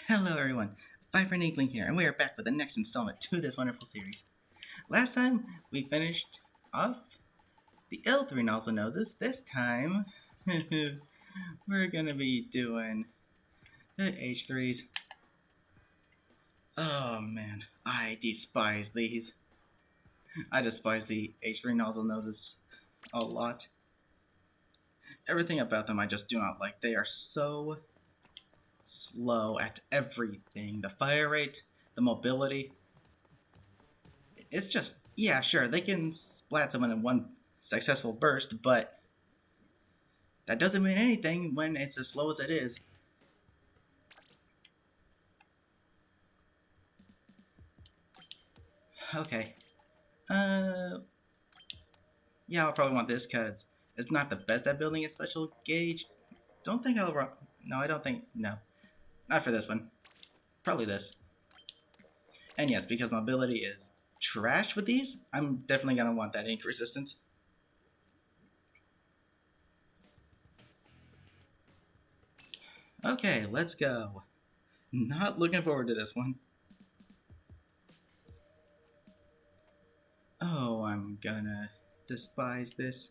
Hello everyone, Vibrant Inkling here, and we are back with the next installment to this wonderful series. Last time we finished off the L3 Nozzlenoses. This time we're gonna be doing the H3s. Oh man, I despise these. I despise the H3 Nozzlenoses a lot. Everything about them I just do not like. They are so slow at everything. The fire rate, the mobility, it's just, yeah, sure, they can splat someone in one successful burst, but that doesn't mean anything when it's as slow as it is. Okay. Uh, yeah, I'll probably want this because it's not the best at building a special gauge. Don't think I'll. No, I don't think. No, not for this one. Probably this. And yes, because mobility is trash with these, I'm definitely gonna want that ink resistance. Okay, let's go. Not looking forward to this one. Oh, I'm gonna despise this.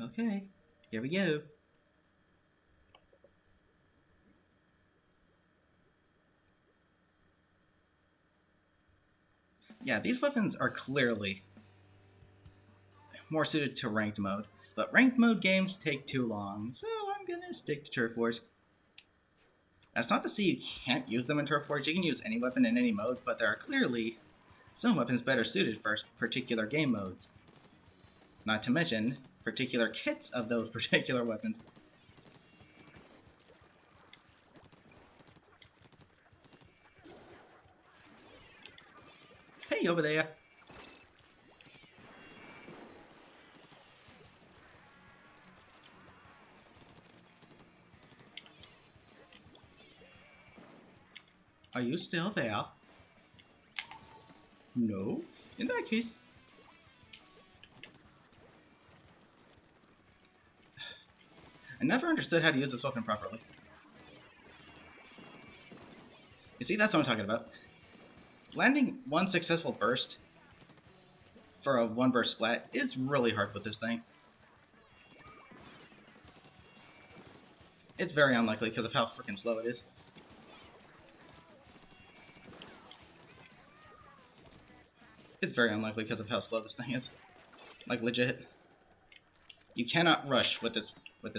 Okay, here we go. Yeah, these weapons are clearly more suited to ranked mode, but ranked mode games take too long, so I'm gonna stick to Turf Wars. That's not to say you can't use them in Turf Wars, you can use any weapon in any mode, but there are clearly some weapons better suited for particular game modes. Not to mention particular kits of those particular weapons. Hey, over there! Are you still there? No? In that case... I never understood how to use this weapon properly. You see, that's what I'm talking about. Landing one successful burst for a one burst splat is really hard with this thing. It's very unlikely because of how freaking slow it is. It's very unlikely because of how slow this thing is. Like, legit. You cannot rush with this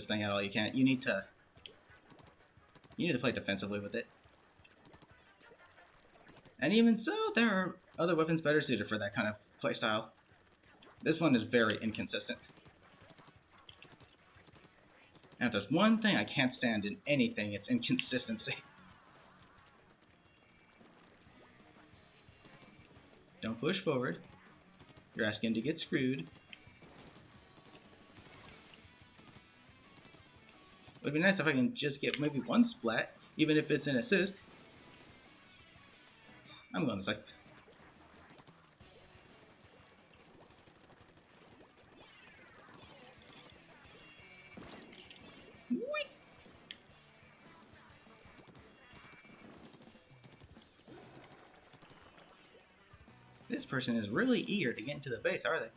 thing at all. You can't. You need to play defensively with it. And even so, there are other weapons better suited for that kind of playstyle. This one is very inconsistent. And if there's one thing I can't stand in anything, it's inconsistency. Don't push forward. You're asking to get screwed. It would be nice if I can just get maybe one splat, even if it's an assist. I'm going to say. This person is really eager to get into the base, are they?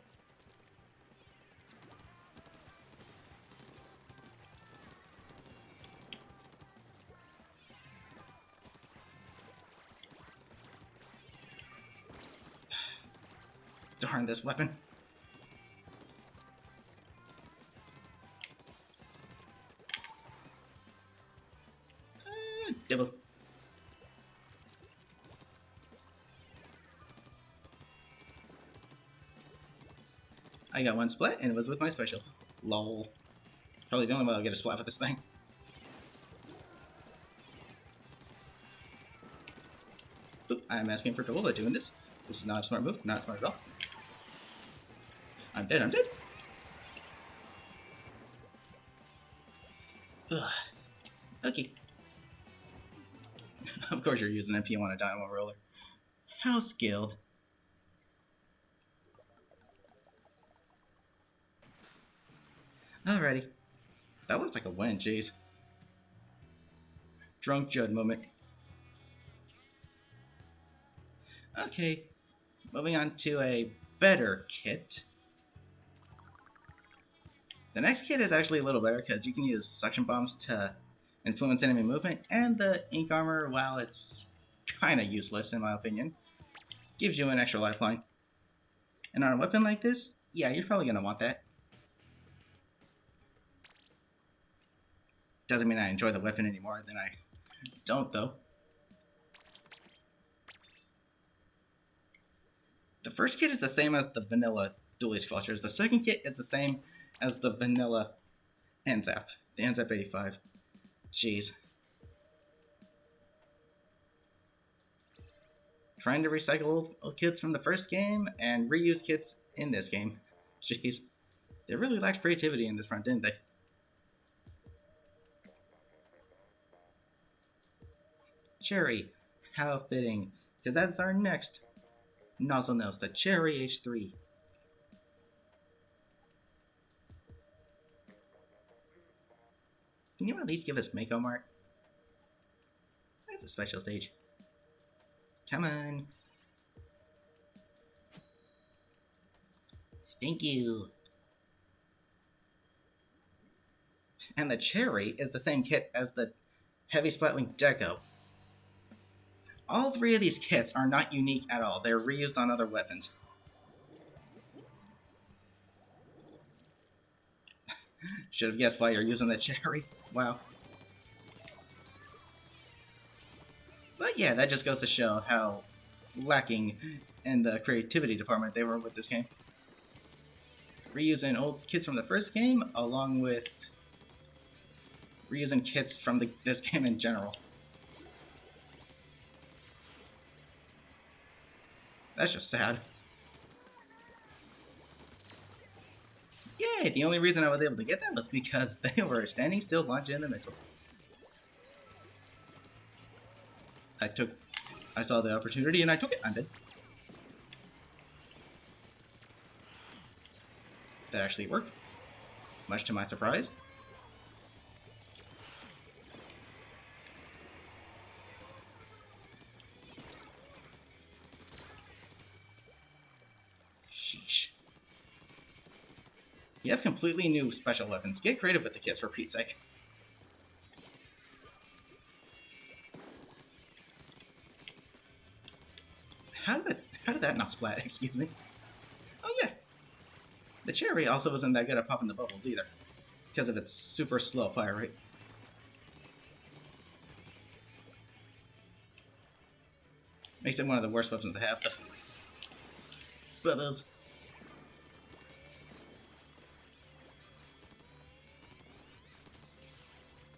Darn this weapon. Dibble. I got one splat, and it was with my special. Lol. Probably the only way I'll get a splat with this thing. Oop, I'm asking for trouble by doing this. This is not a smart move. Not smart at all. I'm dead. I'm dead. Ugh. Okay. Of course you're using MP on a dynamo roller. How skilled. Alrighty. That looks like a win, jeez. Drunk Judd moment. Okay, moving on to a better kit. The next kit is actually a little better because you can use suction bombs to influence enemy movement, and the ink armor, while it's kinda useless in my opinion, gives you an extra lifeline. And on a weapon like this, yeah, you're probably gonna want that. Doesn't mean I enjoy the weapon any more than I don't, though. The first kit is the same as the vanilla dually clusters. The second kit is the same as the vanilla NZAP, the NZAP 85. Jeez. Trying to recycle old kits from the first game and reuse kits in this game. Jeez. They really lacked creativity in this front, didn't they? Cherry. How fitting. Because that's our next Nozzlenose, the Cherry H-3. Can you at least give us Mako Mart? That's a special stage. Come on. Thank you. And the Cherry is the same kit as the Heavy Splatling Deco. All three of these kits are not unique at all. They're reused on other weapons. Should have guessed why you're using the Cherry. Wow. But yeah, that just goes to show how lacking in the creativity department they were with this game. Reusing old kits from the first game, along with reusing kits from this game in general. That's just sad. Yay! The only reason I was able to get that was because they were standing still launching the missiles. I saw the opportunity and I took it. I'm dead. That actually worked, much to my surprise. Sheesh. You have completely new special weapons. Get creative with the kits, for Pete's sake. How did that not splat? Excuse me. Oh yeah. The Cherry also isn't that good at popping the bubbles either, because of its super slow fire rate. Makes it one of the worst weapons to have. Bubbles.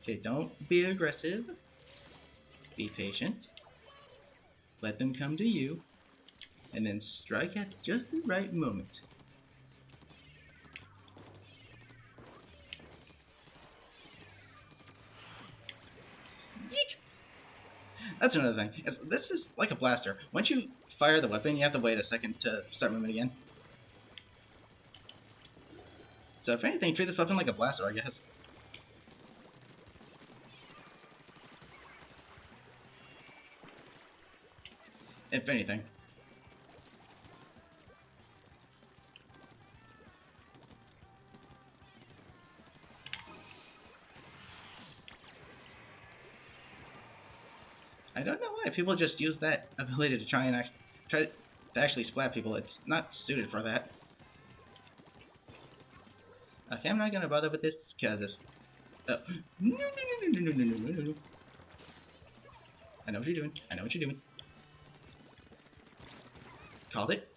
Okay, don't be aggressive. Be patient. Let them come to you. And then strike at just the right moment. Yeek! That's another thing. This is like a blaster. Once you fire the weapon, you have to wait a second to start moving again. So if anything, treat this weapon like a blaster, I guess. If anything. I don't know why people just use that ability to try to actually splat people. It's not suited for that. Okay, I'm not gonna bother with this because it's. No. I know what you're doing. I know what you're doing. Called it.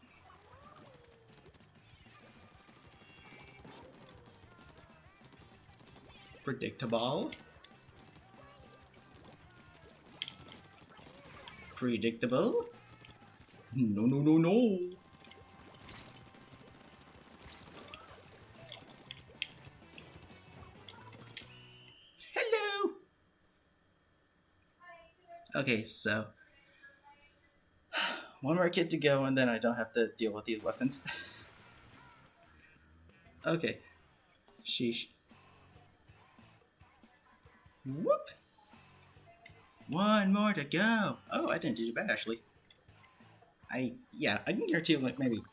Predictable. Predictable. No. Hello. Okay, so one more kit to go, and then I don't have to deal with these weapons. Okay. Sheesh. Whoop! One more to go. Oh, I didn't do too bad actually. Yeah, I can guarantee like maybe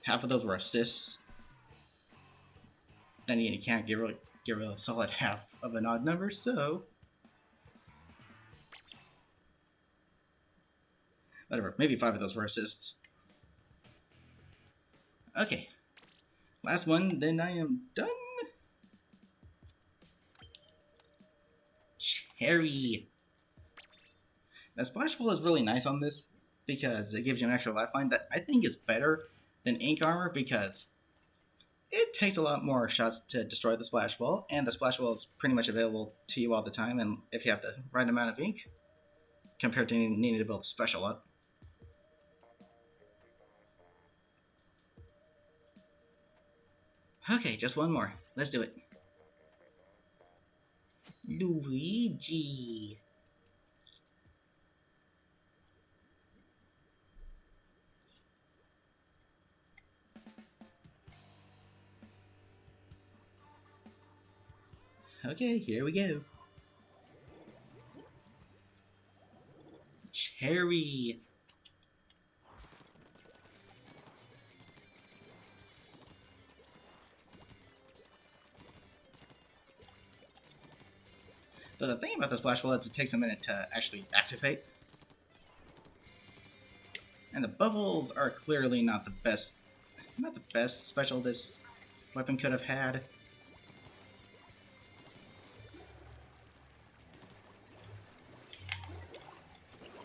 half of those were assists. Then you can't give a solid half of an odd number, so whatever. Maybe 5 of those were assists. Okay, last one, then I am done. Cherry. Now, Splashwall is really nice on this because it gives you an extra lifeline that I think is better than Ink Armor because it takes a lot more shots to destroy the Splashwall, and the Splashwall is pretty much available to you all the time, and if you have the right amount of ink, compared to needing to build a special up. Okay, just one more. Let's do it. Luigi. Okay, here we go. Cherry. But the thing about the Splashwall is it takes a minute to actually activate. And the bubbles are clearly not the best special this weapon could have had.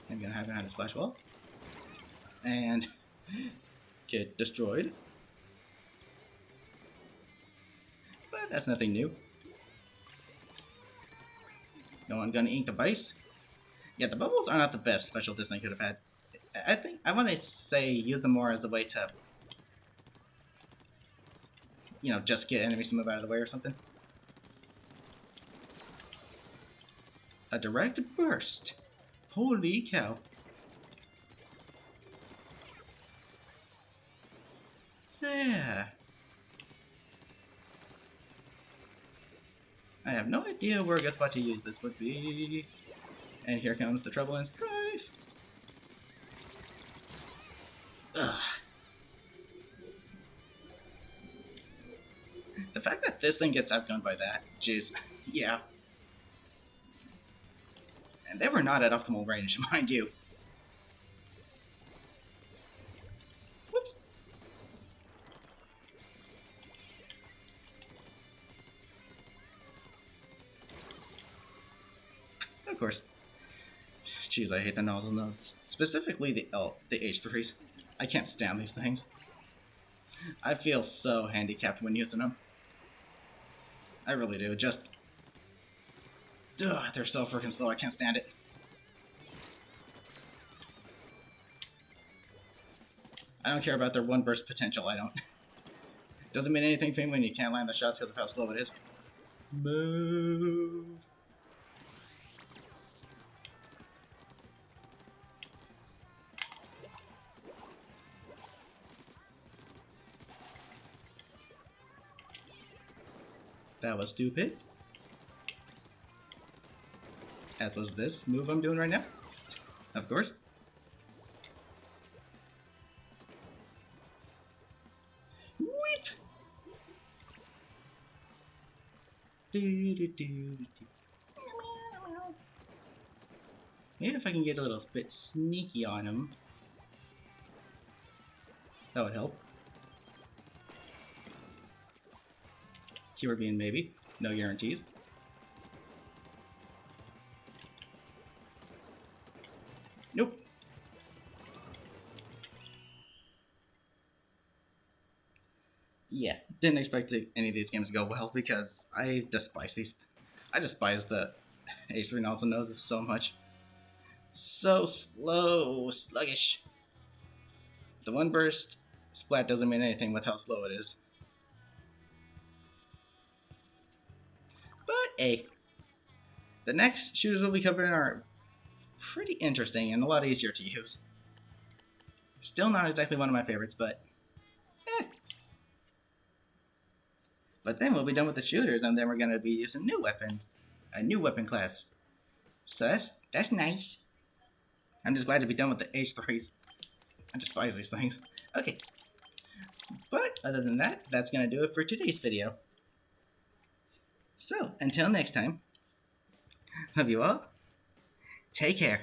I'm gonna hide behind a Splashwall. And get destroyed. But that's nothing new. No one gonna ink the base. Yeah, the bubbles are not the best special this thing could have had. I want to say use them more as a way to, just get enemies to move out of the way or something. A direct burst. Holy cow. There. I have no idea where a good spot to use this would be. And here comes the trouble and strife. Ugh. The fact that this thing gets outgunned by that, jeez, yeah. And they were not at optimal range, mind you. Whoops. Of course. Jeez, I hate the Nozzlenoses. Specifically the H-3s. I can't stand these things. I feel so handicapped when using them. I really do. Just... Ugh, they're so freaking slow, I can't stand it. I don't care about their one burst potential, I don't. Doesn't mean anything for me when you can't land the shots because of how slow it is. Move. That was stupid. As was this move I'm doing right now. Of course. Whip! Maybe if I can get a little bit sneaky on him, that would help. Keyword being maybe. No guarantees. Nope. Yeah, didn't expect any of these games to go well because I despise these. I despise the H-3 Nozzlenoses so much. So slow, sluggish. The one burst splat doesn't mean anything with how slow it is. But hey, the next shooters we'll be covering are pretty interesting and a lot easier to use. Still not exactly one of my favorites, but But then we'll be done with the shooters, and then we're going to be using new weapons. a new weapon class. So that's nice. I'm just glad to be done with the H-3s. I despise these things. Okay. But other than that, that's going to do it for today's video. So, until next time, love you all. Take care.